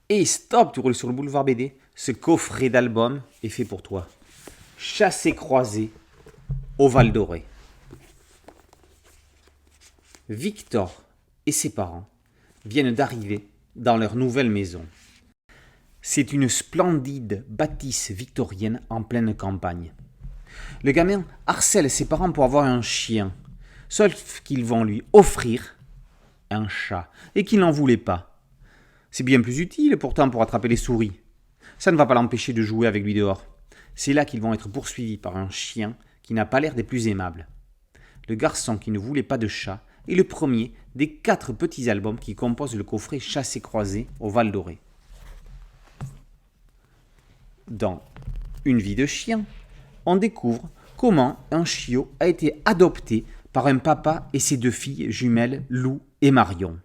Et stop, tu roules sur le boulevard BD. Ce coffret d'album est fait pour toi. Chassé-croisé au Val d'Oré. Victor et ses parents viennent d'arriver dans leur nouvelle maison. C'est une splendide bâtisse victorienne en pleine campagne. Le gamin harcèle ses parents pour avoir un chien, sauf qu'ils vont lui offrir un chat et qu'il n'en voulait pas. C'est bien plus utile pourtant pour attraper les souris. Ça ne va pas l'empêcher de jouer avec lui dehors. C'est là qu'ils vont être poursuivis par un chien qui n'a pas l'air des plus aimables. Le garçon qui ne voulait pas de chat est le premier des 4 petits albums qui composent le coffret Chassé-croisé au Val d'Oré. Dans Une vie de chien, on découvre comment un chiot a été adopté par un papa et ses 2 filles jumelles, Lou et Marion.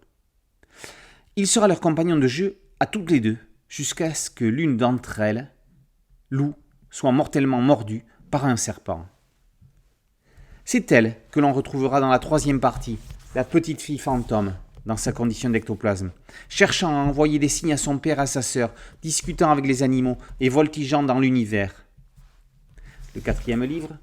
Il sera leur compagnon de jeu à toutes les 2, jusqu'à ce que l'une d'entre elles, Lou, soit mortellement mordue par un serpent. C'est elle que l'on retrouvera dans la 3e partie, la petite fille fantôme, dans sa condition d'ectoplasme, cherchant à envoyer des signes à son père et à sa sœur, discutant avec les animaux et voltigeant dans l'univers. Le 4e livre,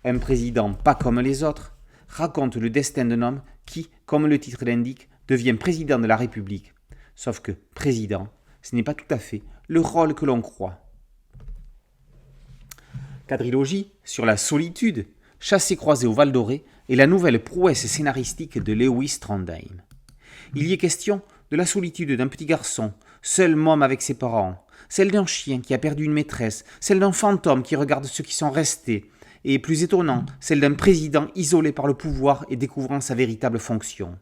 Un président pas comme les autres, raconte le destin d'un homme qui, comme le titre l'indique, devient président de la République. Sauf que président, ce n'est pas tout à fait le rôle que l'on croit. Quadrilogie sur la solitude, Chassé-croisé au Val d'Oré est la nouvelle prouesse scénaristique de Lewis Trondheim. Il y est question de la solitude d'un petit garçon, seul môme avec ses parents, celle d'un chien qui a perdu une maîtresse, celle d'un fantôme qui regarde ceux qui sont restés, et plus étonnant, celle d'un président isolé par le pouvoir et découvrant sa véritable fonction.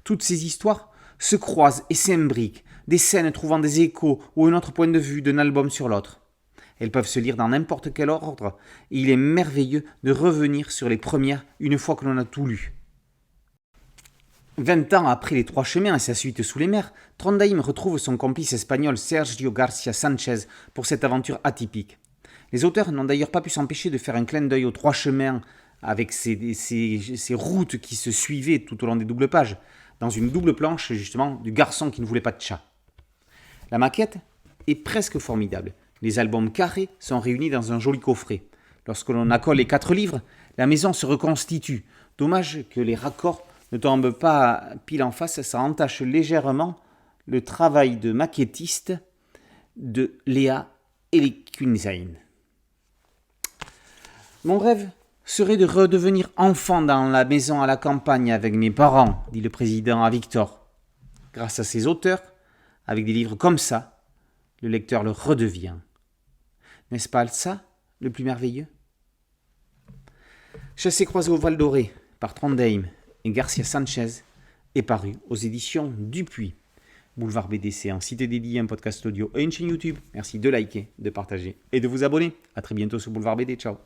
Toutes ces histoires se croisent et s'imbriquent, des scènes trouvant des échos ou un autre point de vue d'un album sur l'autre. Elles peuvent se lire dans n'importe quel ordre, et il est merveilleux de revenir sur les premières une fois que l'on a tout lu. 20 ans après Les Trois Chemins et sa suite Sous les mers, Trondheim retrouve son complice espagnol Sergio García Sánchez pour cette aventure atypique. Les auteurs n'ont d'ailleurs pas pu s'empêcher de faire un clin d'œil aux Trois Chemins avec ces routes qui se suivaient tout au long des doubles pages, dans une double planche justement du garçon qui ne voulait pas de chat. La maquette est presque formidable. Les albums carrés sont réunis dans un joli coffret. Lorsque l'on accole les 4 livres, la maison se reconstitue. Dommage que les raccords ne tombent pas pile en face, ça entache légèrement le travail de maquettiste de Léa Elikunzain. Mon rêve serait de redevenir enfant dans la maison à la campagne avec mes parents, dit le président à Victor. Grâce à ces auteurs, avec des livres comme ça, le lecteur le redevient. N'est-ce pas ça, le plus merveilleux ? Chassé-croisé au Val d'Oré par Trondheim et García Sánchez est paru aux éditions Dupuis. Boulevard BD, c'est un site dédié, un podcast audio et une chaîne YouTube. Merci de liker, de partager et de vous abonner. A très bientôt sur Boulevard BD. Ciao.